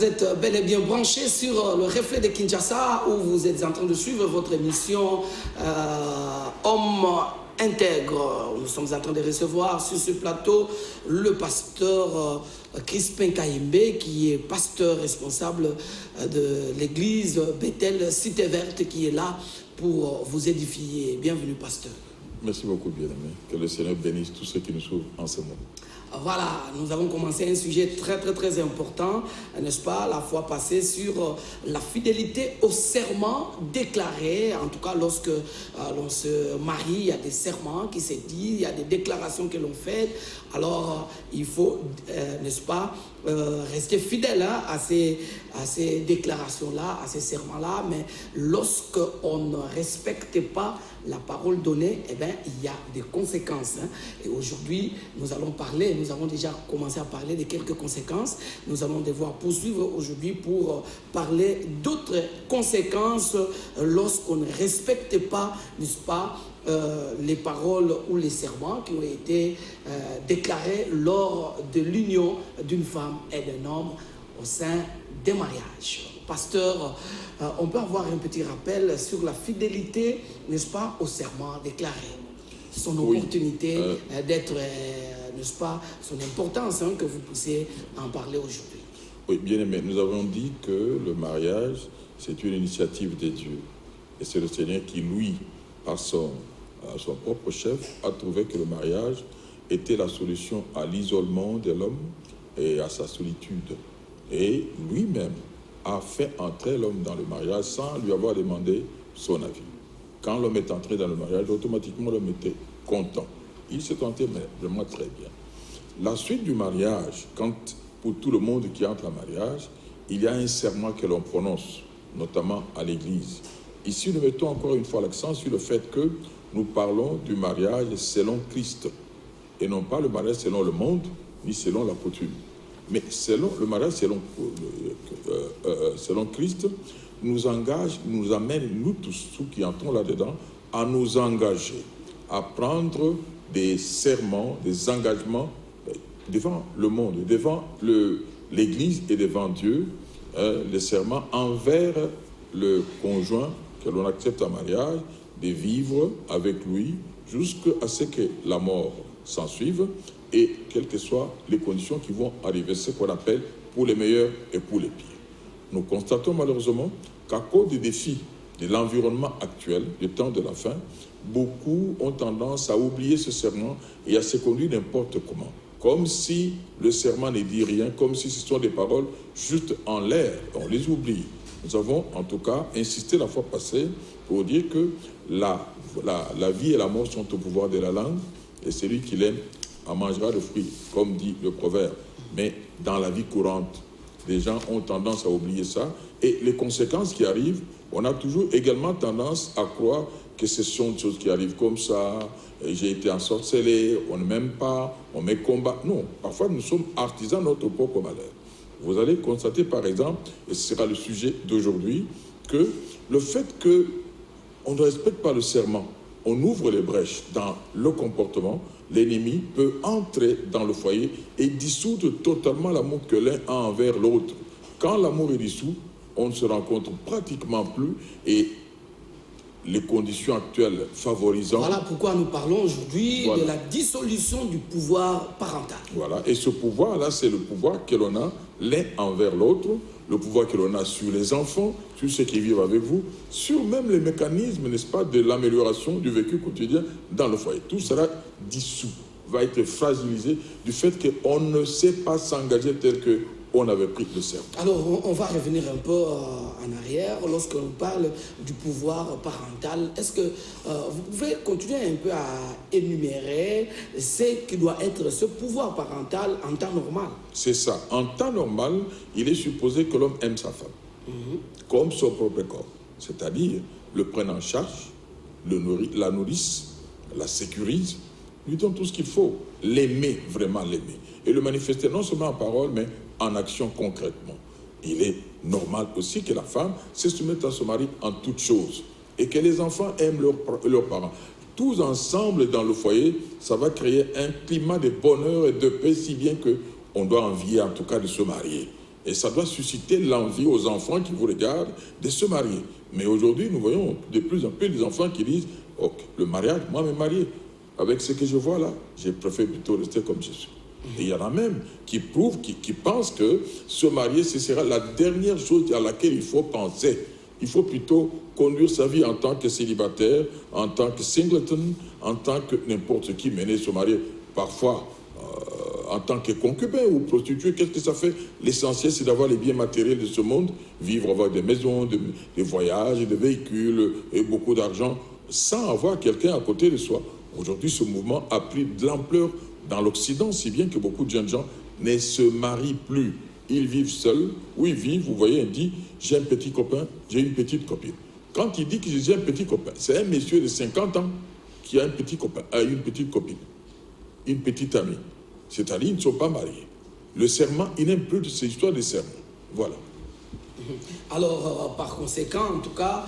êtes bel et bien branchés sur le reflet de Kinshasa où vous êtes en train de suivre votre émission Homme intègre. Nous sommes en train de recevoir sur ce plateau le pasteur Crispin Kayembe, qui est pasteur responsable de l'église Bethel Cité Verte, qui est là pour vous édifier. Bienvenue, pasteur. Merci beaucoup, bien-aimé. Que le Seigneur bénisse tous ceux qui nous suivent en ce moment. Voilà, nous avons commencé un sujet très important, n'est-ce pas, la fois passée, sur la fidélité au serment déclaré. En tout cas, lorsque l'on se marie, il y a des serments qui se disent, il y a des déclarations que l'on fait. Alors, il faut, n'est-ce pas, rester fidèle à ces déclarations-là, à ces serments-là. Mais lorsqu'on ne respecte pas la parole donnée, eh bien, il y a des conséquences. Et aujourd'hui, nous allons parler, nous avons déjà commencé à parler de quelques conséquences. Nous allons devoir poursuivre aujourd'hui pour parler d'autres conséquences lorsqu'on ne respecte pas, n'est-ce pas, les paroles ou les serments qui ont été déclarés lors de l'union d'une femme et d'un homme au sein des mariages. Pasteur, on peut avoir un petit rappel sur la fidélité, n'est-ce pas, au serment déclaré. Son opportunité d'être, n'est-ce pas, son importance, que vous puissiez en parler aujourd'hui. Oui, bien aimé, nous avons dit que le mariage, c'est une initiative de Dieu. Et c'est le Seigneur qui, lui, par son propre chef, a trouvé que le mariage était la solution à l'isolement de l'homme et à sa solitude. Et lui-même a fait entrer l'homme dans le mariage sans lui avoir demandé son avis. Quand l'homme est entré dans le mariage, automatiquement l'homme était content. Il s'est tenté, mais vraiment très bien. La suite du mariage, quand pour tout le monde qui entre en mariage, il y a un serment que l'on prononce, notamment à l'église. Ici, nous mettons encore une fois l'accent sur le fait que nous parlons du mariage selon Christ, et non pas le mariage selon le monde, ni selon la coutume. Mais selon le mariage, selon Christ, nous engage, nous amène, nous tous, ceux qui entrons là-dedans, à nous engager, à prendre des serments, des engagements devant le monde, devant l'Église et devant Dieu, les serments envers le conjoint que l'on accepte en mariage, de vivre avec lui jusqu'à ce que la mort s'en suive, et quelles que soient les conditions qui vont arriver, ce qu'on appelle pour les meilleurs et pour les pires. Nous constatons malheureusement qu'à cause des défis de l'environnement actuel, du temps de la fin, beaucoup ont tendance à oublier ce serment et à se conduire n'importe comment. Comme si le serment ne dit rien, comme si ce sont des paroles juste en l'air, on les oublie. Nous avons en tout cas insisté la fois passée pour dire que la vie et la mort sont au pouvoir de la langue, et celui qui l'aime en mangera le fruit, comme dit le proverbe. Mais dans la vie courante, les gens ont tendance à oublier ça. Et les conséquences qui arrivent, on a toujours également tendance à croire que ce sont des choses qui arrivent comme ça. J'ai été ensorcelé, on ne m'aime pas, on me combat. Non, parfois nous sommes artisans de notre propre malheur. Vous allez constater par exemple, et ce sera le sujet d'aujourd'hui, que le fait qu'on ne respecte pas le serment, on ouvre les brèches dans le comportement, l'ennemi peut entrer dans le foyer et dissoudre totalement l'amour que l'un a envers l'autre. Quand l'amour est dissous, on ne se rencontre pratiquement plus et les conditions actuelles favorisant... Voilà pourquoi nous parlons aujourd'hui de la dissolution du pouvoir parental. Voilà, et ce pouvoir-là, c'est le pouvoir que l'on a l'un envers l'autre, le pouvoir que l'on a sur les enfants, sur ceux qui vivent avec vous, sur même les mécanismes, n'est-ce pas, de l'amélioration du vécu quotidien dans le foyer. Tout sera dissous, va être fragilisé du fait qu'on ne sait pas s'engager tel qu'on avait pris le serment. Alors, on va revenir un peu en arrière. Lorsqu'on parle du pouvoir parental, est-ce que vous pouvez continuer un peu à énumérer ce qui doit être ce pouvoir parental en temps normal? C'est ça. En temps normal, il est supposé que l'homme aime sa femme, comme son propre corps. C'est-à-dire, le prenne en charge, la nourrisse, la sécurise, lui donne tout ce qu'il faut, l'aimer, vraiment l'aimer. Et le manifester non seulement en parole, mais en action concrètement. Il est normal aussi que la femme se soumette à son mari en toutes choses et que les enfants aiment leurs parents. Tous ensemble dans le foyer, ça va créer un climat de bonheur et de paix, si bien qu'on doit envier en tout cas de se marier. Et ça doit susciter l'envie aux enfants qui vous regardent de se marier. Mais aujourd'hui, nous voyons de plus en plus des enfants qui disent « Oh, le mariage, moi, me marier. Avec ce que je vois là, je préfère plutôt rester comme je suis. » Et il y en a même qui prouvent, qui pensent que se marier, ce sera la dernière chose à laquelle il faut penser. Il faut plutôt conduire sa vie en tant que célibataire, en tant que singleton, en tant que n'importe qui mener se marier. Parfois, en tant que concubin ou prostituée, qu'est-ce que ça fait? L'essentiel, c'est d'avoir les biens matériels de ce monde, vivre, avoir des maisons, des voyages, des véhicules et beaucoup d'argent, sans avoir quelqu'un à côté de soi. Aujourd'hui, ce mouvement a pris de l'ampleur dans l'Occident, si bien que beaucoup de jeunes gens ne se marient plus. Ils vivent seuls, ou ils vivent, vous voyez, il dit, j'ai un petit copain, j'ai une petite copine. Quand il dit que j'ai un petit copain, c'est un monsieur de 50 ans qui a un petit copain, a une petite copine, une petite amie. C'est-à-dire, ils ne sont pas mariés. Le serment, il n'aime plus de ces histoires de serment. Voilà. Alors, par conséquent, en tout cas,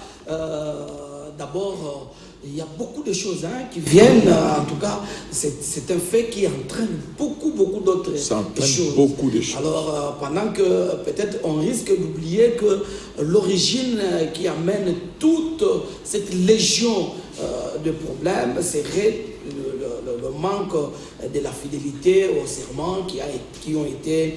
d'abord, il y a beaucoup de choses qui viennent, en tout cas, c'est un fait qui entraîne beaucoup d'autres choses. Ça entraîne beaucoup de choses. Alors, pendant que peut-être on risque d'oublier que l'origine qui amène toute cette légion de problèmes serait le manque de la fidélité aux serments qui ont été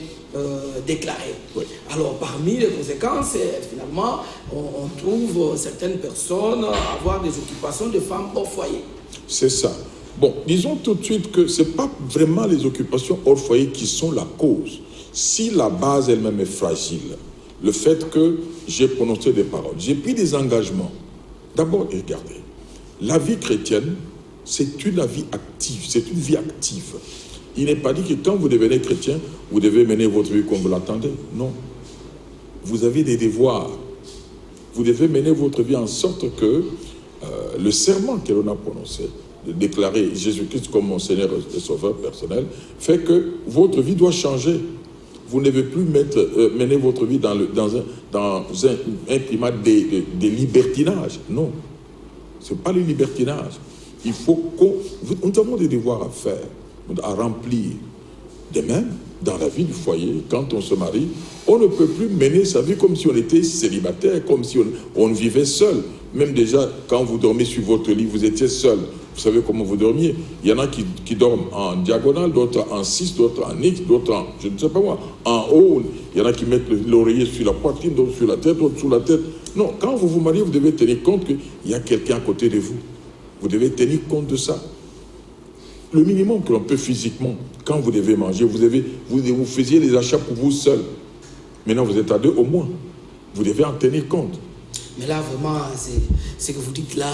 déclarés. Oui. Alors, parmi les conséquences, finalement, on trouve certaines personnes avoir des occupations de femmes hors foyer. C'est ça. Bon, disons tout de suite que ce n'est pas vraiment les occupations hors foyer qui sont la cause. Si la base elle-même est fragile, le fait que j'ai prononcé des paroles, j'ai pris des engagements. D'abord, regardez, la vie chrétienne, c'est une vie active, c'est une vie active. Il n'est pas dit que quand vous devenez chrétien, vous devez mener votre vie comme vous l'attendez. Non. Vous avez des devoirs. Vous devez mener votre vie en sorte que le serment que l'on a prononcé, de déclarer Jésus-Christ comme mon Seigneur et Sauveur personnel, fait que votre vie doit changer. Vous ne devez plus mener votre vie dans un climat de libertinage. Non. Ce n'est pas le libertinage. Il faut nous avons des devoirs à faire, à remplir. De même, dans la vie du foyer, quand on se marie, on ne peut plus mener sa vie comme si on était célibataire, comme si on vivait seul. Même déjà, quand vous dormez sur votre lit, vous étiez seul. Vous savez comment vous dormiez. Il y en a qui dorment en diagonale, d'autres en 6, d'autres en X, d'autres en, je ne sais pas moi, en haut. Il y en a qui mettent l'oreiller sur la poitrine, d'autres sur la tête, d'autres sous la tête. Non, quand vous vous mariez, vous devez tenir compte qu'il y a quelqu'un à côté de vous. Vous devez tenir compte de ça. Le minimum que l'on peut physiquement, quand vous devez manger, vous faisiez les achats pour vous seul. Maintenant, vous êtes à deux au moins. Vous devez en tenir compte. Mais là, vraiment, c'est que vous dites là,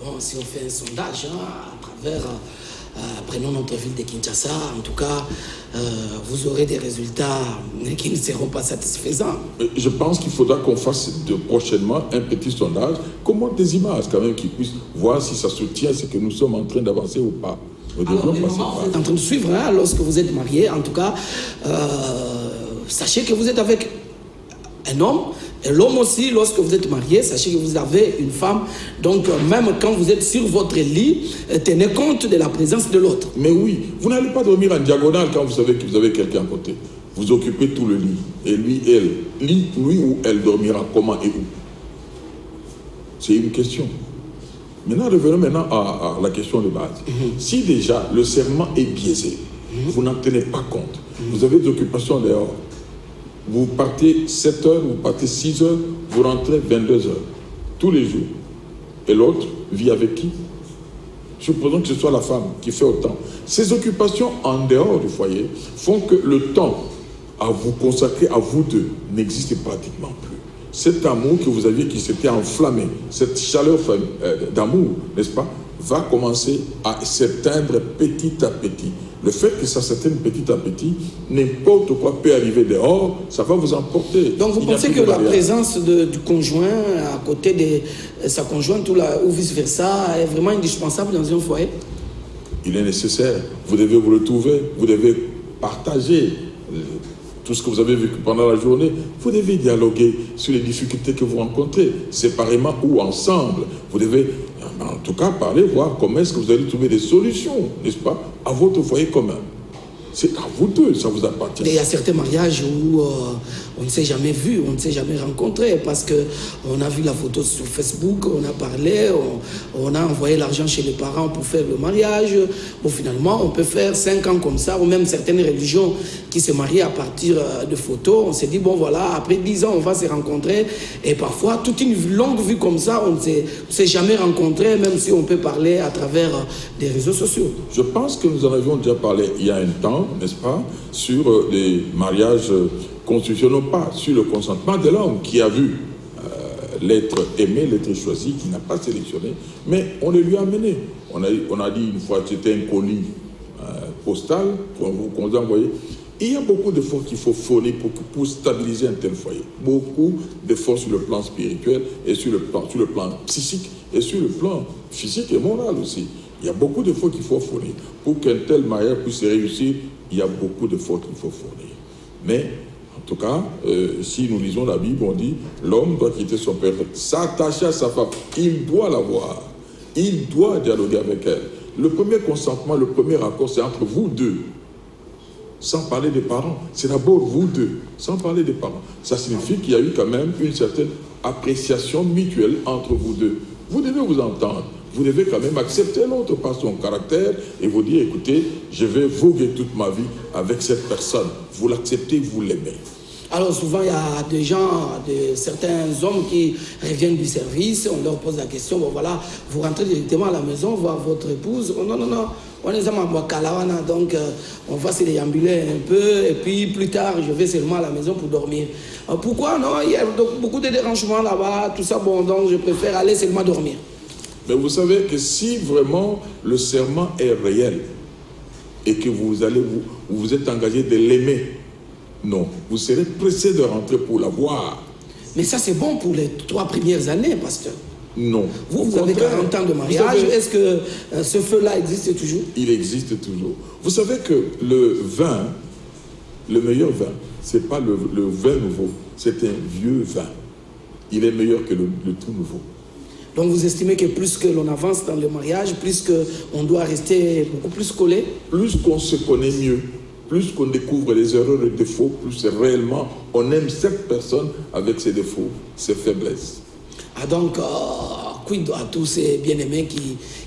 bon, si on fait un sondage à travers, prenons notre ville de Kinshasa, en tout cas, vous aurez des résultats qui ne seront pas satisfaisants. Je pense qu'il faudra qu'on fasse prochainement un petit sondage, qu'on montre des images quand même, qui puissent voir si ça soutient ce que nous sommes en train d'avancer ou pas. Alors, vous êtes en train de suivre, lorsque vous êtes marié, en tout cas, sachez que vous êtes avec un homme, et l'homme aussi, lorsque vous êtes marié, sachez que vous avez une femme. Donc, même quand vous êtes sur votre lit, tenez compte de la présence de l'autre. Mais oui, vous n'allez pas dormir en diagonale quand vous savez que vous avez quelqu'un à côté. Vous occupez tout le lit. Et lui, elle, lui ou elle dormira comment et où? C'est une question. Maintenant, revenons maintenant à la question de base. Si déjà le serment est biaisé, vous n'en tenez pas compte, vous avez des occupations dehors, vous partez 7 heures, vous partez 6 heures, vous rentrez 22 heures, tous les jours. Et l'autre vit avec qui? Supposons que ce soit la femme qui fait autant. Ces occupations en dehors du foyer font que le temps à vous consacrer à vous deux n'existe pratiquement plus. Cet amour que vous aviez qui s'était enflammé, cette chaleur d'amour, n'est-ce pas, va commencer à s'éteindre petit à petit. Le fait que ça s'éteigne petit à petit, n'importe quoi peut arriver dehors, ça va vous emporter. Donc vous pensez que la présence du conjoint à côté de sa conjointe ou vice-versa est vraiment indispensable dans un foyer? Il est nécessaire. Vous devez vous retrouver, vous devez partager tout ce que vous avez vécu pendant la journée. Vous devez dialoguer sur les difficultés que vous rencontrez, séparément ou ensemble. Vous devez, en tout cas, parler, voir comment est-ce que vous allez trouver des solutions, n'est-ce pas, à votre foyer commun. C'est à vous deux, ça vous appartient. Il y a certains mariages où on ne s'est jamais vu, on ne s'est jamais rencontré parce qu'on a vu la photo sur Facebook, on a parlé, on a envoyé l'argent chez les parents pour faire le mariage. Bon, finalement, on peut faire 5 ans comme ça, ou même certaines religions qui se marient à partir de photos. On s'est dit, bon voilà, après 10 ans, on va se rencontrer. Et parfois, toute une longue vue comme ça, on ne s'est jamais rencontré, même si on peut parler à travers des réseaux sociaux. Je pense que nous en avions déjà parlé il y a un temps, n'est-ce pas, sur les mariages constitutionnels, pas sur le consentement de l'homme qui a vu l'être aimé, l'être choisi, qui n'a pas sélectionné, mais on le lui a amené. On a dit une fois que c'était un colis postal qu'on vous a envoyé. Il y a beaucoup d'efforts qu'il faut fournir pour stabiliser un tel foyer. Beaucoup d'efforts sur le plan spirituel et sur le plan psychique et sur le plan physique et moral aussi. Il y a beaucoup d'efforts qu'il faut fournir. Pour qu'un tel mariage puisse réussir, il y a beaucoup d'efforts qu'il faut fournir. Mais, en tout cas, si nous lisons la Bible, on dit l'homme doit quitter son père, s'attacher à sa femme. Il doit la voir. Il doit dialoguer avec elle. Le premier consentement, le premier accord, c'est entre vous deux. Sans parler des parents. C'est d'abord vous deux, sans parler des parents. Ça signifie qu'il y a eu quand même une certaine appréciation mutuelle entre vous deux. Vous devez vous entendre. Vous devez quand même accepter l'autre par son caractère et vous dire, écoutez, je vais voguer toute ma vie avec cette personne. Vous l'acceptez, vous l'aimez. Alors souvent, il y a des gens, certains hommes qui reviennent du service, on leur pose la question, bon voilà, vous rentrez directement à la maison, voir votre épouse. Oh, non, non, non, on est à Kalawana, donc on va se déambuler un peu, et puis plus tard, je vais seulement à la maison pour dormir. Pourquoi non? Il y a donc beaucoup de dérangements là-bas, tout ça, bon, donc je préfère aller seulement dormir. Mais vous savez que si vraiment le serment est réel, et que vous êtes engagé de l'aimer, non, vous serez pressé de rentrer pour la voir. Mais ça, c'est bon pour les 3 premières années, pasteur. Non. Vous avez 40 ans de mariage. Est-ce que ce feu-là existe toujours? Il existe toujours. Vous savez que le vin, le meilleur vin, ce n'est pas le vin nouveau, c'est un vieux vin. Il est meilleur que le tout nouveau. Donc vous estimez que plus que l'on avance dans le mariage, plus qu'on doit rester beaucoup plus collé? Plus qu'on se connaît mieux. Plus qu'on découvre les erreurs et les défauts, plus réellement on aime cette personne avec ses défauts, ses faiblesses. Ah donc, quid à tous ces bien-aimés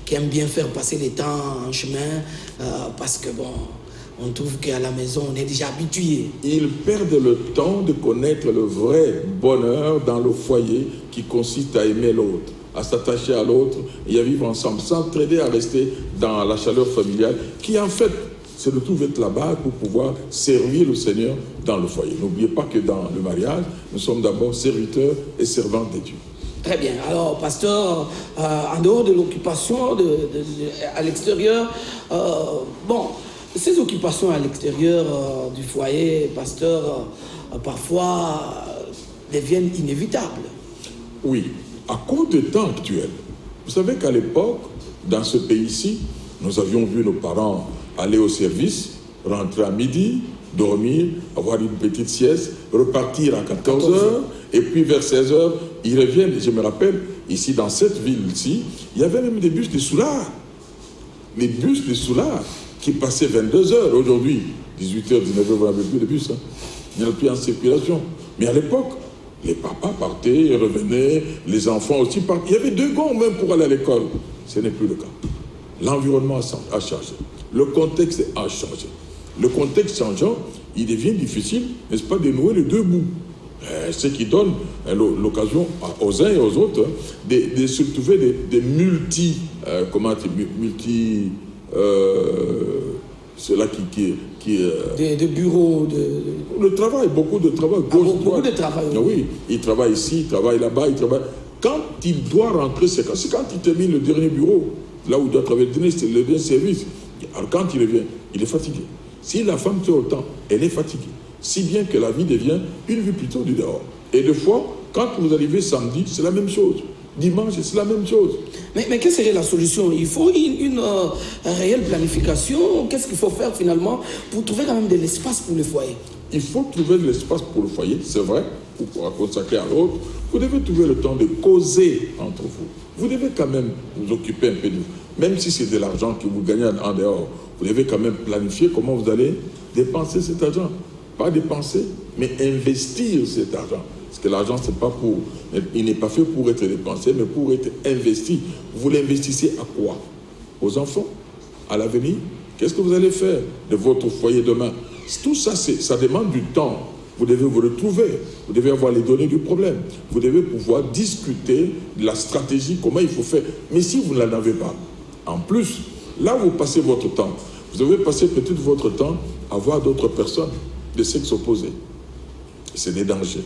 qui aiment bien faire passer les temps en chemin, parce que bon, on trouve qu'à la maison on est déjà habitué. Ils perdent le temps de connaître le vrai bonheur dans le foyer qui consiste à aimer l'autre, à s'attacher à l'autre et à vivre ensemble, s'entraider à rester dans la chaleur familiale qui en fait, c'est de trouver la base pour pouvoir servir le Seigneur dans le foyer. N'oubliez pas que dans le mariage, nous sommes d'abord serviteurs et servantes de Dieu. Très bien. Alors, pasteur, en dehors de l'occupation à l'extérieur, bon, ces occupations à l'extérieur du foyer, pasteur, parfois deviennent inévitables. Oui, à cause du temps actuel. Vous savez qu'à l'époque, dans ce pays-ci, nous avions vu nos parents aller au service, rentrer à midi, dormir, avoir une petite sieste, repartir à 14 heures, et puis vers 16 heures, ils reviennent. Je me rappelle, ici, dans cette ville-ci, il y avait même des bus de Soulard. Les bus de Soulard qui passaient 22 heures. Aujourd'hui, 18 h, 19 h, vous n'avez plus de bus. Hein. Il n'y en a plus en circulation. Mais à l'époque, les papas partaient, revenaient, les enfants aussi partaient. Il y avait 2 gonds même pour aller à l'école. Ce n'est plus le cas. L'environnement a changé. Le contexte a changé. Le contexte changeant, il devient difficile, n'est-ce pas, de nouer les 2 bouts. Ce qui donne l'occasion aux uns et aux autres de se trouver des ceux-là des bureaux le travail, beaucoup de travail. Beaucoup de travail. Ah oui, il travaille ici, il travaille là-bas, il travaille. Quand il doit rentrer, c'est quand il termine le dernier bureau, là où il doit travailler, c'est le dernier service. Alors quand il revient, il est fatigué. Si la femme tient autant, elle est fatiguée. Si bien que la vie devient une vie plutôt du dehors. Et des fois, quand vous arrivez samedi, c'est la même chose. Dimanche, c'est la même chose. Mais quelle serait la solution? Il faut une réelle planification. Qu'est-ce qu'il faut faire finalement pour trouver quand même de l'espace pour le foyer? Il faut trouver de l'espace pour le foyer, c'est vrai, pour pouvoir consacrer à l'autre. Vous devez trouver le temps de causer entre vous. Vous devez quand même vous occuper un peu de vous. Même si c'est de l'argent que vous gagnez en dehors, vous devez quand même planifier comment vous allez dépenser cet argent. Pas dépenser mais investir cet argent. Parce que l'argent, il n'est pas fait pour être dépensé, mais pour être investi. Vous l'investissez à quoi? Aux enfants? À l'avenir? Qu'est-ce que vous allez faire de votre foyer demain? Tout ça, ça demande du temps. Vous devez vous retrouver. Vous devez avoir les données du problème. Vous devez pouvoir discuter de la stratégie, comment il faut faire. Mais si vous n'en avez pas, en plus, là où vous passez votre temps, vous devez passer peut-être votre temps à voir d'autres personnes de sexe opposé. C'est des dangers.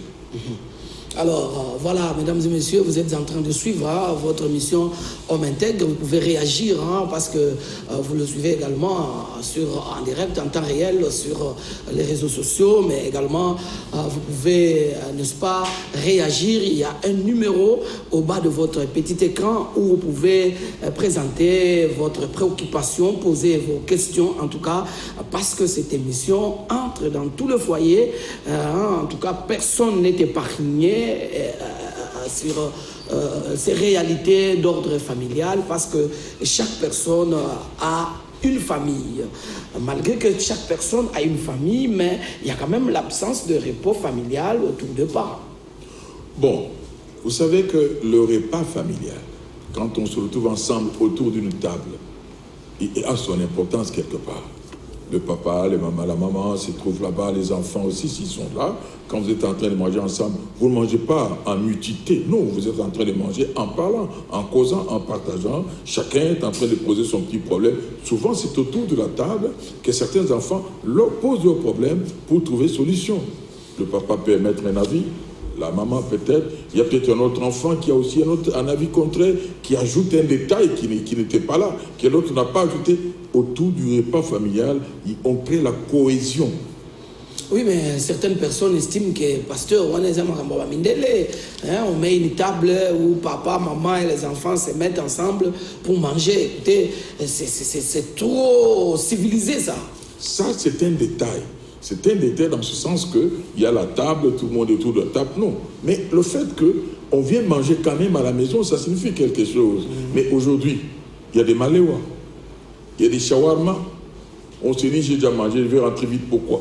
Alors, voilà, mesdames et messieurs, vous êtes en train de suivre votre émission Homme Intègre. Vous pouvez réagir parce que vous le suivez également en direct, en temps réel, sur les réseaux sociaux, mais également, vous pouvez, n'est-ce pas, réagir. Il y a un numéro au bas de votre petit écran où vous pouvez présenter votre préoccupation, poser vos questions, en tout cas, parce que cette émission entre dans tout le foyer. En tout cas, personne n'est épargné sur ces réalités d'ordre familial, parce que chaque personne a une famille. Malgré que chaque personne a une famille, mais il y a quand même l'absence de repos familial autour de parents. Bon, vous savez que le repas familial, quand on se retrouve ensemble autour d'une table, il a son importance quelque part. Le papa, la maman se trouvent là-bas, les enfants aussi, s'ils sont là. Quand vous êtes en train de manger ensemble, vous ne mangez pas en mutualité. Non, vous êtes en train de manger en parlant, en causant, en partageant. Chacun est en train de poser son petit problème. Souvent, c'est autour de la table que certains enfants leur posent leurs problèmes pour trouver solution. Le papa peut émettre un avis, la maman peut-être. Il y a peut-être un autre enfant qui a aussi un avis contraire, qui ajoute un détail qui n'était pas là, que l'autre n'a pas ajouté. Autour du repas familial, on crée la cohésion. Oui, mais certaines personnes estiment que, pasteur, on met une table où papa, maman et les enfants se mettent ensemble pour manger. Écoutez, c'est trop civilisé, ça. Ça, c'est un détail. C'est un détail dans ce sens qu'il y a la table, tout le monde est autour de la table. Non. Mais le fait qu'on vient manger quand même à la maison, ça signifie quelque chose. Mais aujourd'hui, il y a des maléwa. Il y a des shawarma. On se dit, j'ai déjà mangé, je vais rentrer vite, pourquoi?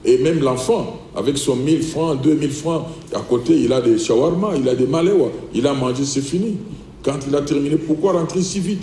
Et même l'enfant, avec son 1000 francs, 2000 francs, à côté, il a des shawarma, il a des maléwa. Il a mangé, c'est fini. Quand il a terminé, pourquoi rentrer si vite?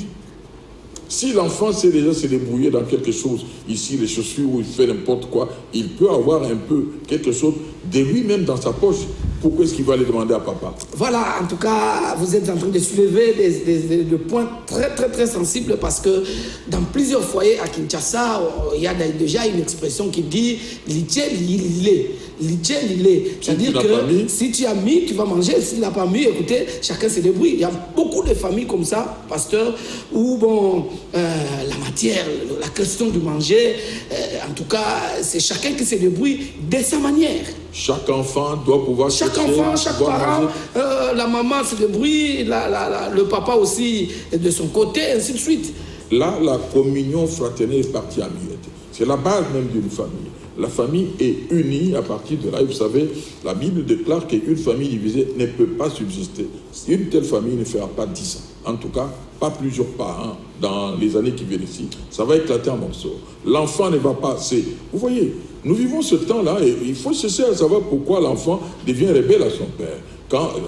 Si l'enfant sait déjà se débrouiller dans quelque chose, ici, les chaussures, où il fait n'importe quoi, il peut avoir un peu quelque chose de lui-même dans sa poche. Pourquoi est-ce qu'il va aller demander à papa? Voilà, en tout cas, vous êtes en train de soulever des points très, très, très sensibles, parce que dans plusieurs foyers à Kinshasa, il y a déjà une expression qui dit « l'itiel, il est ». C'est-à-dire que si tu as mis, tu vas manger. S'il n'a pas mis, écoutez, chacun se débrouille. Il y a beaucoup de familles comme ça, pasteur, où bon, la matière, la question du manger, en tout cas, c'est chacun qui se débrouille de sa manière. Chaque enfant doit pouvoir... Chaque enfant, chaque parent, la maman se débrouille, le papa aussi de son côté, ainsi de suite. Là, la communion fraternelle est partie à miettes. C'est la base même d'une famille. La famille est unie à partir de là. Et vous savez, la Bible déclare qu'une famille divisée ne peut pas subsister. Une telle famille ne fera pas 10 ans. En tout cas, pas plusieurs parents dans les années qui viennent ici. Ça va éclater en morceaux. L'enfant ne va pas... Vous voyez, nous vivons ce temps-là et il faut chercher à savoir pourquoi l'enfant devient rebelle à son père,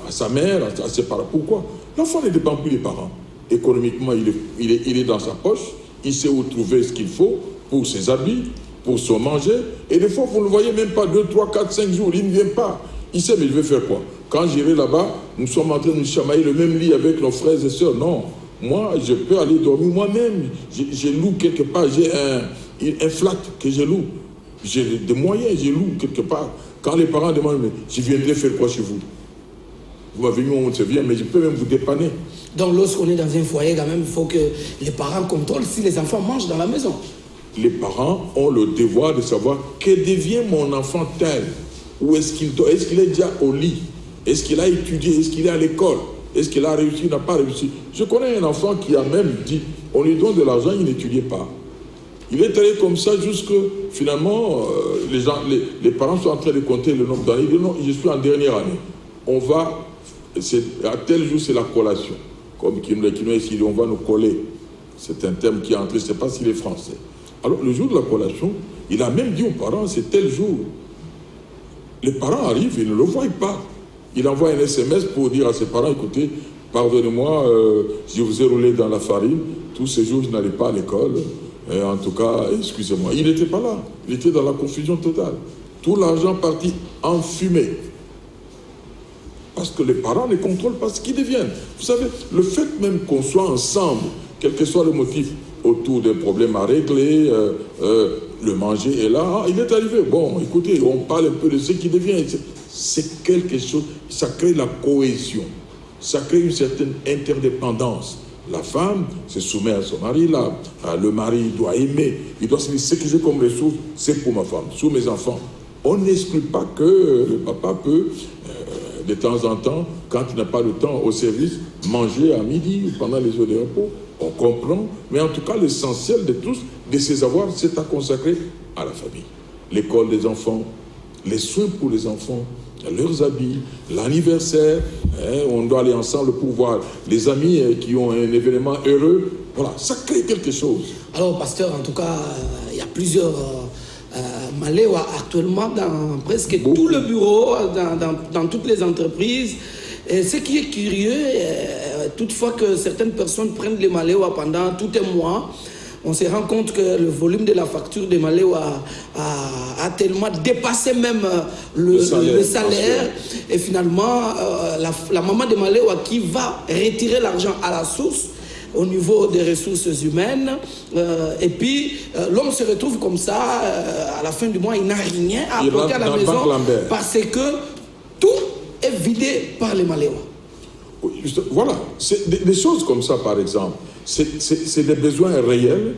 à sa mère, à ses parents. Pourquoi? L'enfant ne dépend plus des parents. Économiquement, il est dans sa poche. Il sait où trouver ce qu'il faut pour ses habits, pour son manger. Et des fois, vous ne le voyez même pas 2, 3, 4, 5 jours. Il ne vient pas. Il sait, mais je vais faire quoi? Quand j'irai là-bas, nous sommes en train de nous chamailler le même lit avec nos frères et sœurs. Non. Moi, je peux aller dormir moi-même. Je loue quelque part. J'ai un flat que je loue. J'ai des moyens, je loue quelque part. Quand les parents demandent, mais je viendrai faire quoi chez vous? Vous m'avez mis où on se vient, mais je peux même vous dépanner. Donc, lorsqu'on est dans un foyer, quand même, il faut que les parents contrôlent si les enfants mangent dans la maison. Les parents ont le devoir de savoir que devient mon enfant tel. Où est-ce qu'il doit? Est-ce qu'il est déjà au lit? Est-ce qu'il a étudié? Est-ce qu'il est à l'école? Est-ce qu'il a réussi? Il n'a pas réussi? Je connais un enfant qui a même dit, on lui donne de l'argent, il n'étudiait pas. Il est allé comme ça jusque, finalement, les parents sont en train de compter le nombre d'années. Il dit, non, je suis en dernière année. On va, à tel jour, c'est la collation. Comme Kinois ici, on va nous coller. C'est un terme qui est entré, je ne sais pas s'il est français. Alors, le jour de la collation, Il a même dit aux parents, c'est tel jour. Les parents arrivent, ils ne le voient pas. Il envoie un SMS pour dire à ses parents, écoutez, pardonnez-moi, je vous ai roulé dans la farine, tous ces jours je n'allais pas à l'école, en tout cas, excusez-moi. Il n'était pas là, il était dans la confusion totale. Tout l'argent parti en fumée. Parce que les parents ne contrôlent pas ce qu'ils deviennent. Vous savez, le fait même qu'on soit ensemble, quel que soit le motif, autour d'un problème à régler, le manger est là, il est arrivé. Bon, écoutez, on parle un peu de ce qui devient. C'est quelque chose, ça crée la cohésion, ça crée une certaine interdépendance. La femme se soumet à son mari, là, le mari doit aimer, il doit se dire ce que j'ai comme ressources, c'est pour ma femme, sur mes enfants. On n'exclut pas que le papa peut, de temps en temps, quand il n'a pas le temps au service, manger à midi ou pendant les heures de repos. On comprend, mais en tout cas, l'essentiel de tous, de ces avoirs, c'est à consacrer à la famille. L'école des enfants, les soins pour les enfants, leurs habits, l'anniversaire, on doit aller ensemble pour voir les amis qui ont un événement heureux. Voilà, ça crée quelque chose. Alors, pasteur, en tout cas, il y a plusieurs Maléwa actuellement dans presque tout le bureau, dans toutes les entreprises. Et ce qui est curieux, toutefois que certaines personnes prennent les Maléwa pendant tout un mois, on se rend compte que le volume de la facture des Maléwa a tellement dépassé même le salaire. Et finalement, la maman de Maléwa qui va retirer l'argent à la source, au niveau des ressources humaines, et puis l'homme se retrouve comme ça, à la fin du mois, il n'a rien à apporter à la maison, parce que tout est vidé par les Maléwa. Voilà, c'est des choses comme ça, par exemple, c'est des besoins réels.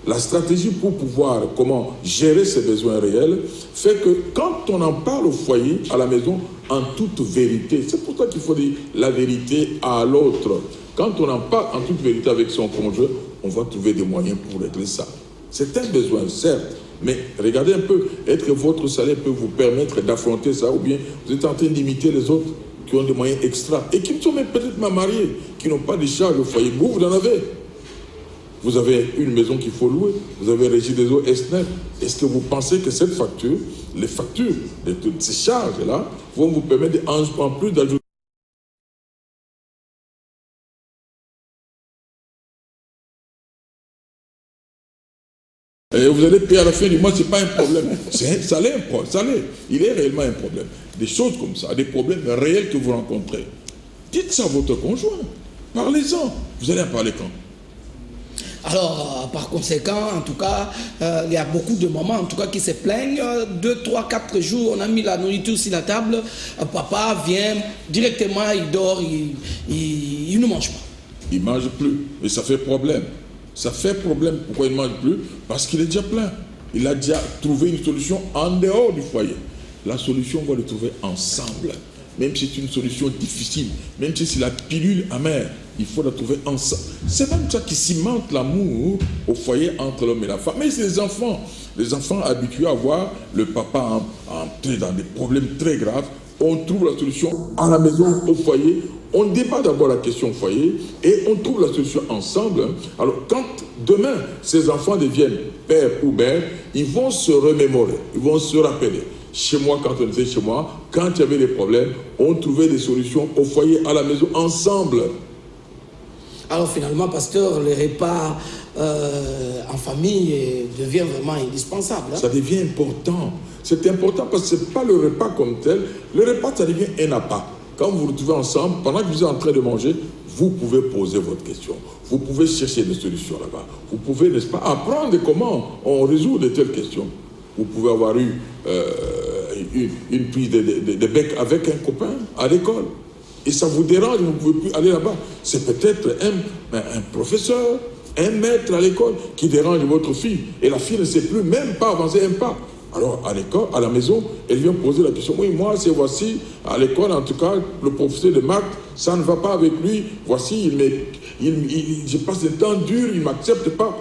La stratégie pour pouvoir, comment gérer ces besoins réels, fait que quand on en parle au foyer, à la maison, en toute vérité, c'est pour ça qu'il faut dire la vérité à l'autre. Quand on en parle en toute vérité avec son conjoint, on va trouver des moyens pour régler ça. C'est un besoin, certes, mais regardez un peu, est-ce que votre salaire peut vous permettre d'affronter ça, ou bien vous êtes en train d'imiter les autres qui ont des moyens extra, et qui ne sont même peut-être pas mariés, qui n'ont pas de charges au foyer. Vous en avez. Vous avez une maison qu'il faut louer, vous avez régi des eaux SNEF. Est-ce que vous pensez que cette facture, les factures de toutes ces charges-là, vont vous permettre en plus d'ajouter? Et vous allez payer à la fin du mois, ce n'est pas un problème. Ça l'est un problème, ça l'est. Il est réellement un problème. Des choses comme ça, des problèmes réels que vous rencontrez. Dites ça à votre conjoint. Parlez-en. Vous allez en parler quand? Alors, par conséquent, en tout cas, il y a beaucoup de mamans, en tout cas, qui se plaignent. 2, 3, 4 jours, on a mis la nourriture sur la table. Papa vient directement, il dort, il ne mange pas. Il ne mange plus. Et ça fait problème. Ça fait problème. Pourquoi il ne mange plus? Parce qu'il est déjà plein. Il a déjà trouvé une solution en dehors du foyer. La solution, on va le trouver ensemble. Même si c'est une solution difficile, même si c'est la pilule amère, il faut la trouver ensemble. C'est même ça qui cimente l'amour au foyer entre l'homme et la femme. Mais c'est les enfants habitués à voir le papa entrer dans des problèmes très graves. On trouve la solution à la maison, au foyer. On débat d'abord la question au foyer et on trouve la solution ensemble. Alors quand demain ces enfants deviennent père ou mère, ils vont se remémorer, ils vont se rappeler. Chez moi, quand on était chez moi, quand il y avait des problèmes, on trouvait des solutions au foyer, à la maison, ensemble. Alors finalement, pasteur, le repas en famille devient vraiment indispensable. Hein? Ça devient important. C'est important parce que ce n'est pas le repas comme tel. Le repas, ça devient un appât. Quand vous vous retrouvez ensemble, pendant que vous êtes en train de manger, vous pouvez poser votre question. Vous pouvez chercher des solutions là-bas. Vous pouvez, n'est-ce pas, apprendre comment on résout de telles questions. Vous pouvez avoir eu une prise de bec avec un copain à l'école. Et ça vous dérange, vous ne pouvez plus aller là-bas. C'est peut-être un professeur, un maître à l'école qui dérange votre fille. Et la fille ne sait plus même pas avancer un pas. Alors, à l'école, à la maison, elle vient poser la question. Oui, moi, c'est voici, à l'école, en tout cas, le professeur de maths, ça ne va pas avec lui. Voici, je passe un temps dur, il ne m'accepte pas.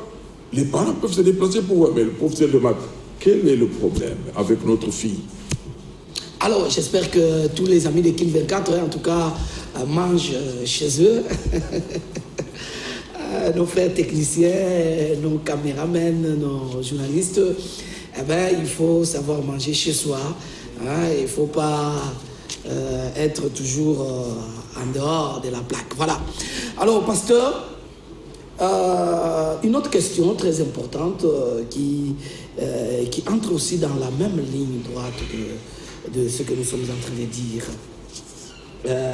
Les parents peuvent se déplacer pour voir, mais le professeur de maths, quel est le problème avec notre fille? Alors, j'espère que tous les amis de Kin 24, en tout cas, mangent chez eux. Nos frères techniciens, nos caméramens, nos journalistes. eh ben, il faut savoir manger chez soi. Hein, il ne faut pas être toujours en dehors de la plaque. Voilà. Alors, pasteur, une autre question très importante qui entre aussi dans la même ligne droite de ce que nous sommes en train de dire.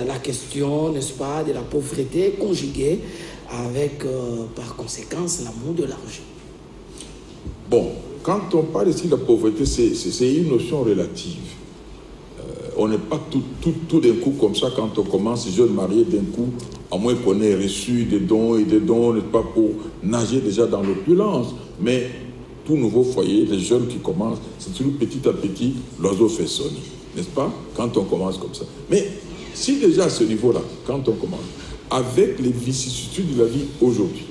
La question, n'est-ce pas, de la pauvreté conjuguée avec, par conséquence, l'amour de l'argent. Bon, quand on parle ici de la pauvreté, c'est une notion relative. On n'est pas tout d'un coup comme ça quand on commence jeune marié d'un coup, à moins qu'on ait reçu des dons, n'est-ce pas, pour nager déjà dans l'opulence. Mais tout nouveau foyer, les jeunes qui commencent, c'est toujours petit à petit, l'oiseau fait sonner, n'est-ce pas, quand on commence comme ça. Mais si déjà à ce niveau-là, quand on commence, avec les vicissitudes de la vie aujourd'hui,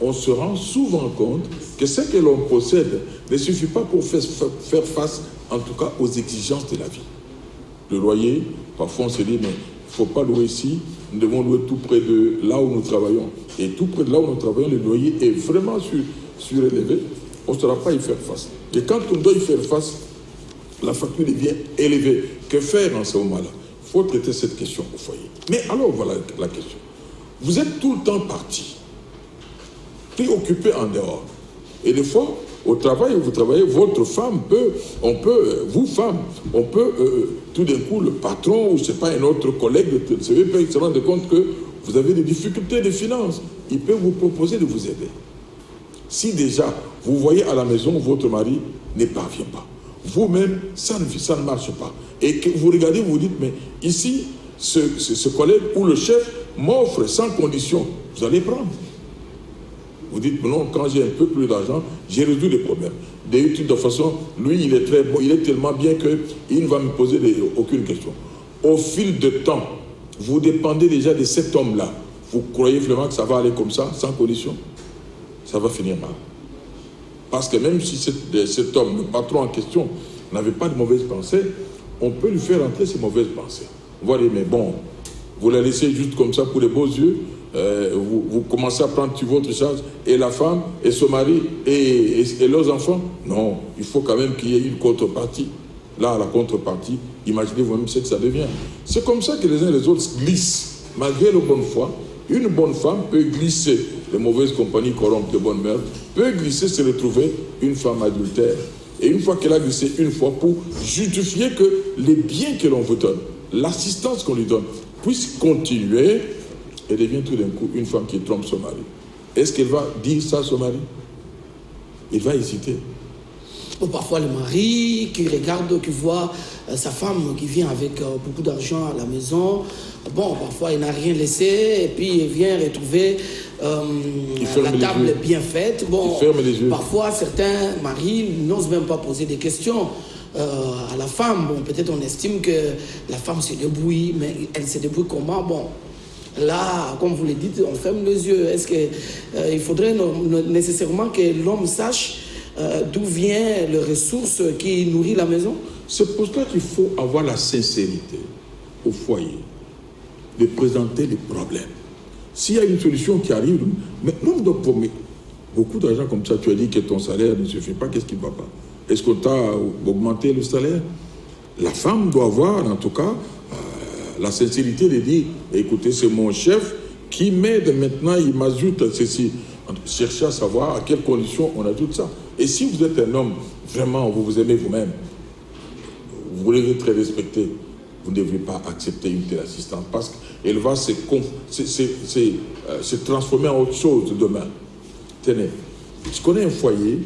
on se rend souvent compte que ce que l'on possède ne suffit pas pour faire face, en tout cas, aux exigences de la vie. Le loyer, parfois on se dit, mais il ne faut pas louer ici, nous devons louer tout près de là où nous travaillons. Et tout près de là où nous travaillons, le loyer est vraiment surélevé, on ne saura pas y faire face. Et quand on doit y faire face, la facture devient élevée. Que faire en ce moment-là? Il faut traiter cette question au foyer. Mais alors voilà la question. Vous êtes tout le temps parti, préoccupé en dehors. Et des fois, au travail où vous travaillez, votre femme peut, tout d'un coup, le patron ou je ne sais pas, un autre collègue de CV peut se rendre compte que vous avez des difficultés de finances. Il peut vous proposer de vous aider. Si déjà, vous voyez à la maison, votre mari ne parvient pas, vous-même, ça ne marche pas. Et que vous regardez, vous vous dites, mais ici, ce collègue ou le chef m'offre sans condition, vous allez prendre. Vous dites, non, quand j'ai un peu plus d'argent, j'ai résolu les problèmes. De toute façon, lui, il est très bon, il est tellement bien qu'il ne va me poser aucune question. Au fil de temps, vous dépendez déjà de cet homme-là. Vous croyez vraiment que ça va aller comme ça, sans condition? Ça va finir mal. Parce que même si cet homme, le patron en question, n'avait pas de mauvaises pensées, on peut lui faire entrer ses mauvaises pensées. Vous voyez, mais bon, vous la laissez juste comme ça pour les beaux yeux, vous commencez à prendre sur votre charge, et la femme, et son mari, et leurs enfants. Non, il faut quand même qu'il y ait une contrepartie. Là, la contrepartie, imaginez vous-même ce que ça devient. C'est comme ça que les uns et les autres glissent. Malgré la bonne foi, une bonne femme peut glisser, les mauvaises compagnies corrompent de bonnes mères, peut glisser, se retrouver une femme adultère. Et une fois qu'elle a glissé une fois, pour justifier que les biens que l'on vous donne, l'assistance qu'on lui donne, puisse continuer, elle devient tout d'un coup une femme qui trompe son mari. Est-ce qu'elle va dire ça à son mari? Il va hésiter. Ou parfois le mari qui regarde, qui voit sa femme qui vient avec beaucoup d'argent à la maison. Bon, parfois il n'a rien laissé et puis il vient retrouver la table bien faite. Bon, parfois certains maris n'osent même pas poser des questions à la femme. Bon, peut-être on estime que la femme se débrouille, mais elle se débrouille comment? Bon, là, comme vous le dites, on ferme les yeux. Est-ce qu'il faudrait nécessairement que l'homme sache d'où viennent les ressources qui nourrissent la maison? C'est pour cela qu'il faut avoir la sincérité au foyer, de présenter les problèmes. S'il y a une solution qui arrive, mais l'homme doit promettre beaucoup d'argent comme ça. Tu as dit que ton salaire ne suffit pas, qu'est-ce qui ne va pas? Est-ce qu'on t'a augmenté le salaire? La femme doit avoir, en tout cas, la sincérité de dire, écoutez, c'est mon chef qui m'aide maintenant, il m'ajoute ceci. Cherchez à savoir à quelles conditions on ajoute ça. Et si vous êtes un homme, vraiment, vous vous aimez vous-même, vous voulez être très respecté, vous ne devez pas accepter une telle assistance parce qu'elle va se transformer en autre chose demain. Tenez, je connais un foyer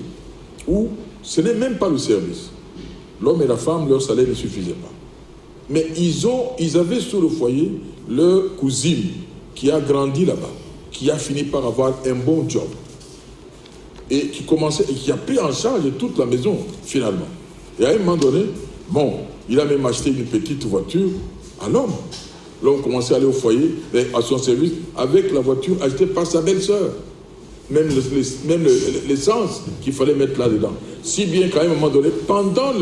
où ce n'est même pas le service. L'homme et la femme, leur salaire ne suffisait pas. Mais ils avaient sur le foyer leur cousine qui a grandi là-bas, qui a fini par avoir un bon job et qui a pris en charge toute la maison finalement. Et à un moment donné, bon, il a même acheté une petite voiture à l'homme. L'homme commençait à aller au foyer, à son service, avec la voiture achetée par sa belle-sœur. Même l'essence qu'il fallait mettre là-dedans. Si bien qu'à un moment donné, pendant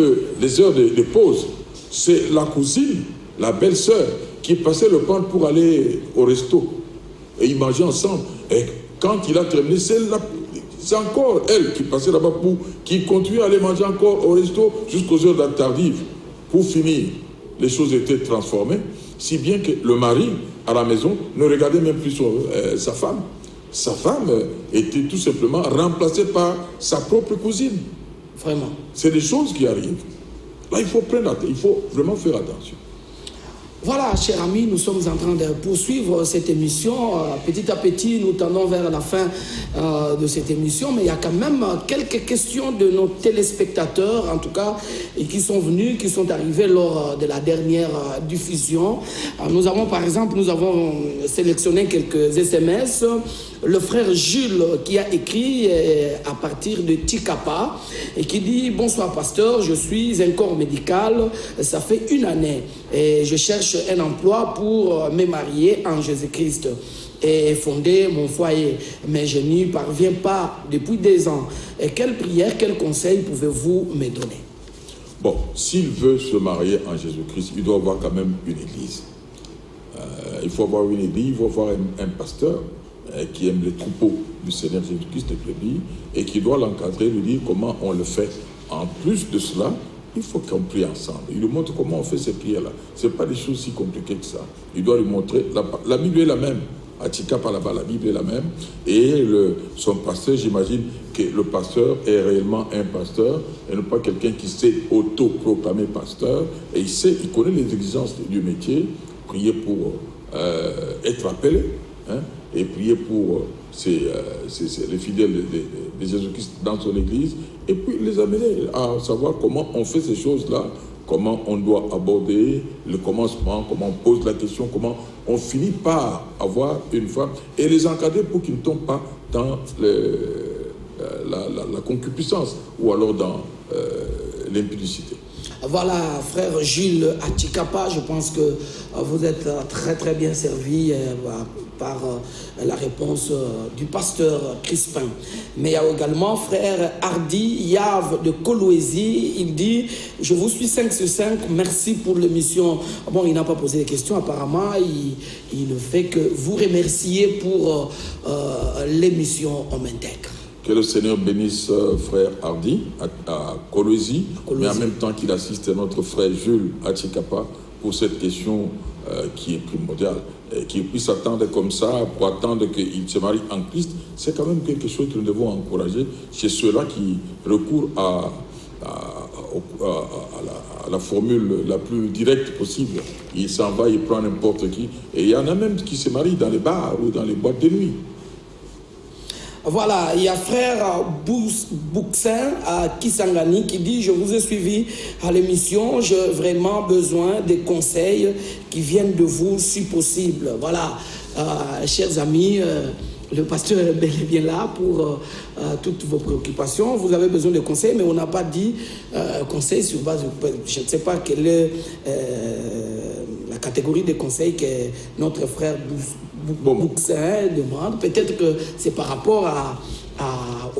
les heures de pause, c'est la cousine, la belle-sœur, qui passait le pain pour aller au resto. Et ils mangeaient ensemble. Et quand il a terminé, C'est encore elle qui passait là-bas qui continuait à aller manger encore au resto jusqu'aux heures tardives. Pour finir, les choses étaient transformées, si bien que le mari, à la maison, ne regardait même plus sa femme. Sa femme était tout simplement remplacée par sa propre cousine. Vraiment. C'est des choses qui arrivent. Là, il faut prendre attention, il faut vraiment faire attention. Voilà, chers amis, nous sommes en train de poursuivre cette émission. Petit à petit, nous tendons vers la fin de cette émission, mais il y a quand même quelques questions de nos téléspectateurs, en tout cas, et qui sont venus, qui sont arrivés lors de la dernière diffusion. Nous avons, par exemple, sélectionné quelques SMS. Le frère Jules qui a écrit à partir de Tikapa et qui dit « Bonsoir pasteur, je suis un corps médical, ça fait 1 année et je cherche un emploi pour me marier en Jésus-Christ et fonder mon foyer, mais je n'y parviens pas depuis 2 ans. Et quelle prière, quel conseil pouvez-vous me donner ?» Bon, s'il veut se marier en Jésus-Christ, il doit avoir quand même une église. Il faut avoir une église, il faut avoir un pasteur qui aime les troupeaux du Seigneur Jésus-Christ, les brebis, et qui doit l'encadrer, lui dire comment on le fait. En plus de cela, il faut qu'on prie ensemble. Il lui montre comment on fait ces prières-là. Ce n'est pas des choses si compliquées que ça. Il doit lui montrer. La Bible est la même. À Tikapa, là-bas, la Bible est la même. Et son pasteur, j'imagine que le pasteur est réellement un pasteur et non pas quelqu'un qui s'est auto-proclamé pasteur. Et il connaît les exigences du métier. Prier pour être appelé. Hein, et prier pour les fidèles de Jésus-Christ dans son église, et puis les amener à savoir comment on fait ces choses-là, comment on doit aborder le commencement, comment on pose la question, comment on finit par avoir une femme, et les encadrer pour qu'ils ne tombent pas dans la concupiscence, ou alors dans l'impudicité. Voilà, frère Jules Atikapa, je pense que vous êtes très très bien servi par la réponse du pasteur Crispin. Mais il y a également frère Hardy Yav de Kolwezi, il dit « Je vous suis 5 sur 5, merci pour l'émission ». Bon, il n'a pas posé de questions apparemment, il ne fait que vous remercier pour l'émission Homme Intègre. Que le Seigneur bénisse frère Hardy à Kolwezi, mais en même temps qu'il assiste notre frère Jules Atikapa pour cette question qui est primordiale. Qu'il puisse attendre comme ça, pour attendre qu'il se marie en Christ, c'est quand même quelque chose que nous devons encourager chez ceux-là qui recourent à la formule la plus directe possible. Il s'en va, il prend n'importe qui. Et il y en a même qui se marient dans les bars ou dans les boîtes de nuit. Voilà, il y a frère Bouxin à Kisangani qui dit « Je vous ai suivi à l'émission, j'ai vraiment besoin des conseils qui viennent de vous si possible. » Voilà, chers amis, le pasteur est bel et bien là pour toutes vos préoccupations. Vous avez besoin de conseils, mais on n'a pas dit conseils sur base de... Je ne sais pas quelle est la catégorie de conseils que notre frère Bouxin demande. Peut-être que c'est par rapport à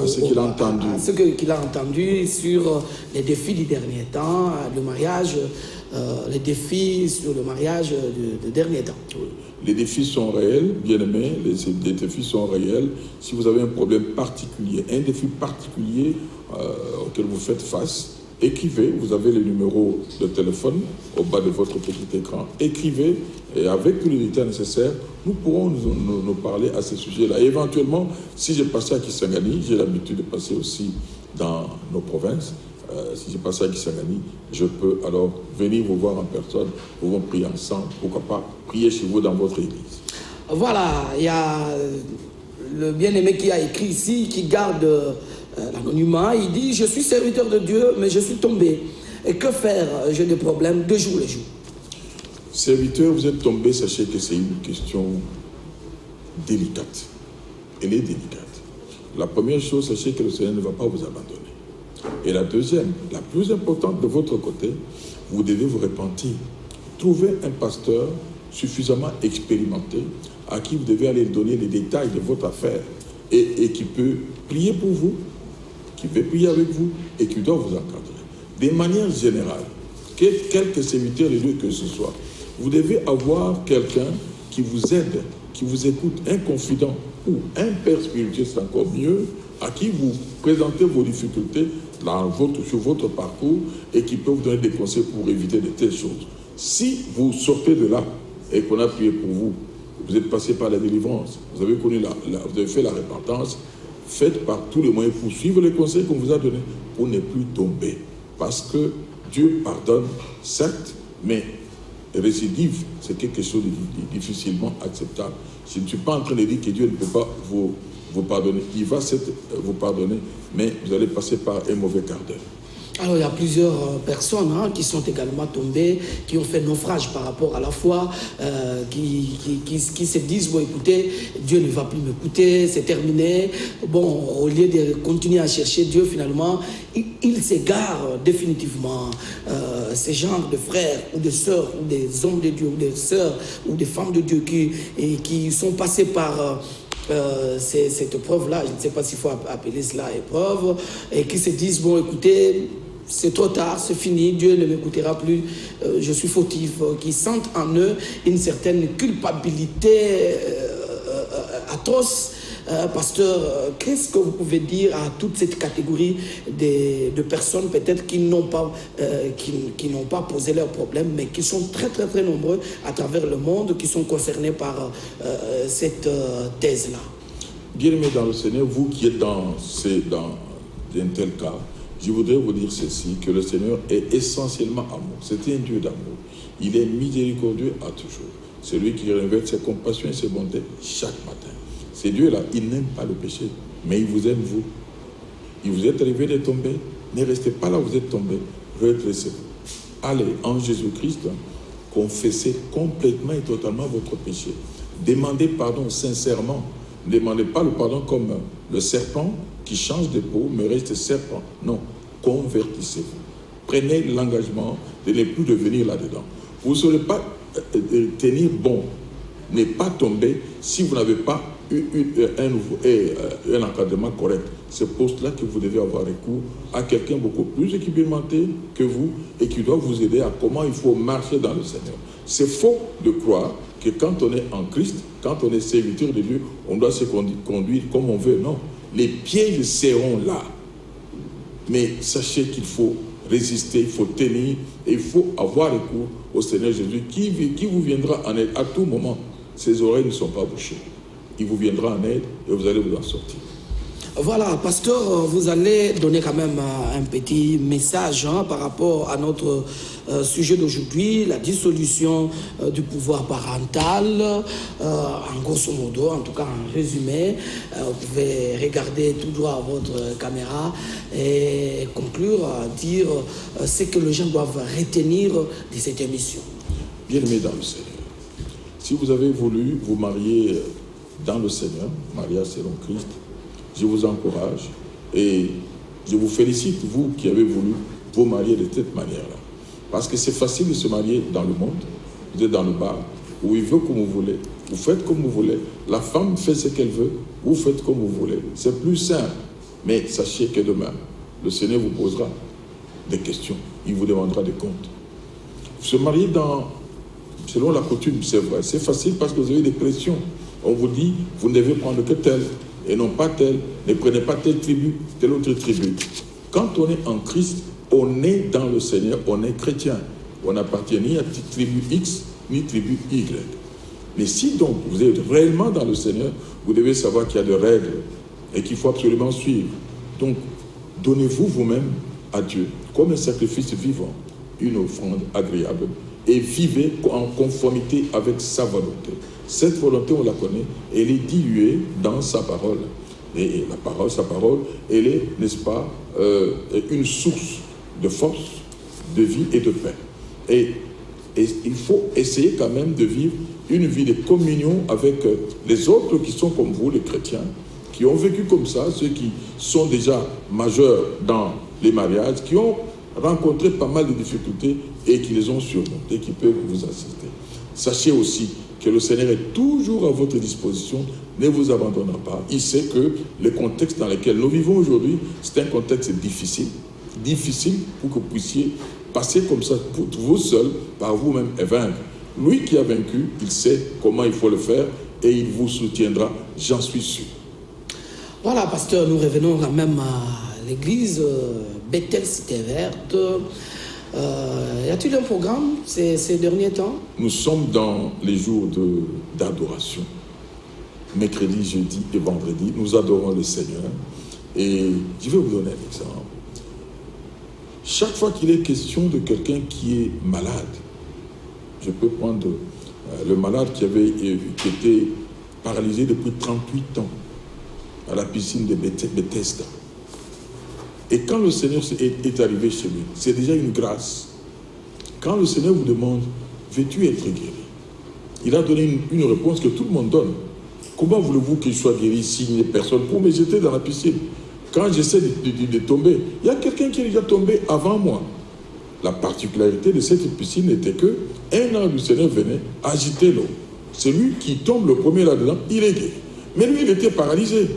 ce qu'il a entendu. Ce qu'il a entendu sur les défis du dernier temps, le mariage, les défis sur le mariage de dernier temps. Les défis sont réels, bien aimés, les défis sont réels. Si vous avez un problème particulier, un défi particulier auquel vous faites face, écrivez, vous avez le numéro de téléphone au bas de votre petit écran. Écrivez et avec tous les détails nécessaires, nous pourrons nous parler à ce sujet-là. Et éventuellement, si j'ai passé à Kisangani, j'ai l'habitude de passer aussi dans nos provinces. Si j'ai passé à Kisangani, je peux alors venir vous voir en personne, nous pouvons prier ensemble, pourquoi pas prier chez vous dans votre église. Voilà, il y a le bien-aimé qui a écrit ici, qui garde l'anonymat, il dit « Je suis serviteur de Dieu, mais je suis tombé. Et que faire? J'ai des problèmes de jour le jour. » Serviteur, vous êtes tombé, sachez que c'est une question délicate. Elle est délicate. La première chose, sachez que le Seigneur ne va pas vous abandonner. Et la deuxième, la plus importante de votre côté, vous devez vous repentir. Trouvez un pasteur suffisamment expérimenté à qui vous devez aller donner les détails de votre affaire et qui peut prier pour vous, qui veut prier avec vous et qui doit vous encadrer. De manière générale, quelque serviteur de Dieu que ce soit, vous devez avoir quelqu'un qui vous aide, qui vous écoute, un confident, ou un père spirituel, c'est encore mieux, à qui vous présentez vos difficultés sur votre parcours et qui peut vous donner des conseils pour éviter de telles choses. Si vous sortez de là et qu'on a prié pour vous, vous êtes passé par la délivrance, vous avez connu vous avez fait la repentance, faites par tous les moyens pour suivre les conseils qu'on vous a donnés, pour ne plus tomber. Parce que Dieu pardonne, certes, mais récidive, c'est quelque chose de difficilement acceptable. Je ne suis pas en train de dire que Dieu ne peut pas vous pardonner. Il va vous pardonner, mais vous allez passer par un mauvais quart d'heure. Alors, il y a plusieurs personnes qui sont également tombées, qui ont fait naufrage par rapport à la foi, qui se disent, bon, écoutez, Dieu ne va plus m'écouter, c'est terminé. Bon, au lieu de continuer à chercher Dieu, finalement, il s'égare définitivement. Ces genres de frères ou de sœurs, ou des hommes de Dieu, ou des sœurs, ou des femmes de Dieu qui sont passés par... cette épreuve-là, je ne sais pas s'il faut appeler cela épreuve, et qui se disent, bon, écoutez, c'est trop tard, c'est fini, Dieu ne m'écoutera plus, je suis fautif, qui sentent en eux une certaine culpabilité atroce. Pasteur, qu'est-ce que vous pouvez dire à toute cette catégorie de personnes peut-être qui n'ont pas posé leurs problèmes, mais qui sont très très très nombreux à travers le monde, qui sont concernés par cette thèse-là? Bien-aimés dans le Seigneur, vous qui êtes dans un tel cas, je voudrais vous dire ceci, que le Seigneur est essentiellement amour. C'est un Dieu d'amour. Il est miséricordieux à toujours. C'est lui qui révèle ses compassions et ses bontés chaque matin. C'est Dieu-là, il n'aime pas le péché, mais il vous aime, vous. Il vous est arrivé de tomber, ne restez pas là où vous êtes tombé, redressez-vous. Allez en Jésus-Christ, confessez complètement et totalement votre péché. Demandez pardon sincèrement. Ne demandez pas le pardon comme le serpent qui change de peau, mais reste serpent. Non, convertissez-vous. Prenez l'engagement de ne plus devenir là-dedans. Vous ne saurez pas tenir bon, ne pas tomber si vous n'avez pas un encadrement correct. C'est pour cela que vous devez avoir recours à quelqu'un beaucoup plus expérimenté que vous et qui doit vous aider à comment il faut marcher dans le Seigneur. C'est faux de croire que quand on est en Christ, quand on est serviteur de Dieu, on doit se conduire comme on veut. Non, les pièges seront là. Mais sachez qu'il faut résister, il faut tenir et il faut avoir recours au Seigneur Jésus qui vous viendra en aide à tout moment. Ses oreilles ne sont pas bouchées. Il vous viendra en aide et vous allez vous en sortir. Voilà, pasteur, vous allez donner quand même un petit message par rapport à notre sujet d'aujourd'hui, la dissolution du pouvoir parental, en grosso modo, en tout cas en résumé. Vous pouvez regarder tout droit à votre caméra et conclure, dire ce que les gens doivent retenir de cette émission. Bien-aimés dans le Seigneur, si vous avez voulu vous marier dans le Seigneur, mariage selon Christ, je vous encourage et je vous félicite, vous qui avez voulu vous marier de cette manière-là. Parce que c'est facile de se marier dans le monde. Vous êtes dans le bar, où il veut comme vous voulez. Vous faites comme vous voulez. La femme fait ce qu'elle veut, vous faites comme vous voulez. C'est plus simple. Mais sachez que demain, le Seigneur vous posera des questions. Il vous demandera des comptes. Se marier selon la coutume, c'est vrai. C'est facile parce que vous avez des pressions. On vous dit, vous ne devez prendre que tel et non pas tel. Ne prenez pas telle tribu, telle autre tribu. Quand on est en Christ, on est dans le Seigneur, on est chrétien. On n'appartient ni à tribu X, ni tribu Y. Mais si donc vous êtes réellement dans le Seigneur, vous devez savoir qu'il y a des règles et qu'il faut absolument suivre. Donc, donnez-vous vous-même à Dieu comme un sacrifice vivant, une offrande agréable, et vivez en conformité avec sa volonté. Cette volonté, on la connaît, elle est diluée dans sa parole. Et la parole, sa parole, elle est, n'est-ce pas, une source de force, de vie et de paix. Et il faut essayer quand même de vivre une vie de communion avec les autres qui sont comme vous, les chrétiens, qui ont vécu comme ça, ceux qui sont déjà majeurs dans les mariages, qui ont rencontré pas mal de difficultés et qui les ont surmontées, qui peuvent vous assister. Sachez aussi que le Seigneur est toujours à votre disposition, ne vous abandonnant pas. Il sait que le contexte dans lequel nous vivons aujourd'hui, c'est un contexte difficile pour que vous puissiez passer comme ça, vous seul, par vous-même et vaincre. Lui qui a vaincu, il sait comment il faut le faire et il vous soutiendra, j'en suis sûr. Voilà, pasteur, nous revenons quand même à l'église Bethel Cité Verte. Y a-t-il un programme ces derniers temps? Nous sommes dans les jours d'adoration. Mercredi, jeudi et vendredi, nous adorons le Seigneur. Et je vais vous donner un exemple. Chaque fois qu'il est question de quelqu'un qui est malade, je peux prendre le malade qui était paralysé depuis 38 ans à la piscine de Bethesda. Et quand le Seigneur est arrivé chez lui, c'est déjà une grâce. Quand le Seigneur vous demande, veux-tu être guéri? Il a donné une réponse que tout le monde donne. Comment voulez-vous qu'il soit guéri s'il n'y a personne pour me jeter dans la piscine? Quand j'essaie de tomber, il y a quelqu'un qui est déjà tombé avant moi. La particularité de cette piscine était que un ange du Seigneur venait agiter l'eau. Celui qui tombe le premier là-dedans, il est guéri. Mais lui, il était paralysé.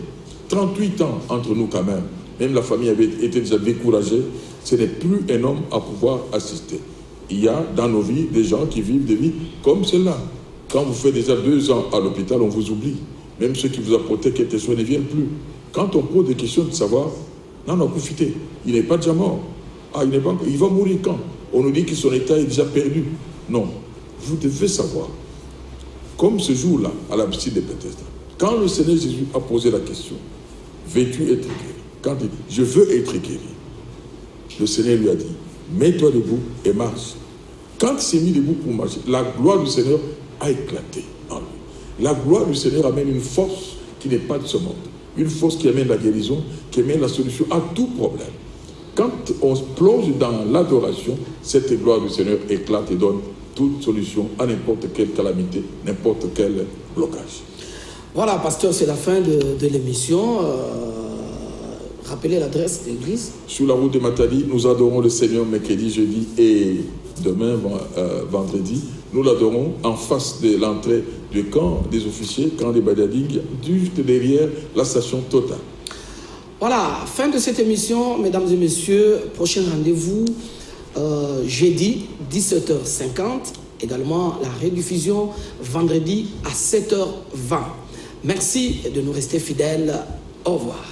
38 ans entre nous quand même. Même la famille avait été déjà découragée. Ce n'est plus un homme à pouvoir assister. Il y a dans nos vies des gens qui vivent des vies comme celle-là. Quand vous faites déjà 2 ans à l'hôpital, on vous oublie. Même ceux qui vous apportaient quelques soins ne viennent plus. Quand on pose des questions de savoir, non, profitez. Il n'est pas déjà mort. Ah, il va mourir quand? On nous dit que son état est déjà perdu. Non, vous devez savoir. Comme ce jour-là, à la piscine de Bethesda, quand le Seigneur Jésus a posé la question, veux-tu être guéri? Quand il dit, je veux être guéri, le Seigneur lui a dit, mets-toi debout et marche. Quand il s'est mis debout pour marcher, la gloire du Seigneur a éclaté en lui. La gloire du Seigneur amène une force qui n'est pas de ce monde. Une force qui amène la guérison, qui amène la solution à tout problème. Quand on se plonge dans l'adoration, cette gloire du Seigneur éclate et donne toute solution à n'importe quelle calamité, n'importe quel blocage. Voilà, pasteur, c'est la fin de l'émission. Rappelez l'adresse de l'église. Sur la route de Matadi, nous adorons le Seigneur mercredi, jeudi et demain, vendredi. Nous l'adorons en face de l'entrée du camp des officiers, camp des Badiading, juste derrière la station Total. Voilà, fin de cette émission, mesdames et messieurs. Prochain rendez-vous jeudi 17h50. Également la rediffusion vendredi à 7h20. Merci de nous rester fidèles. Au revoir.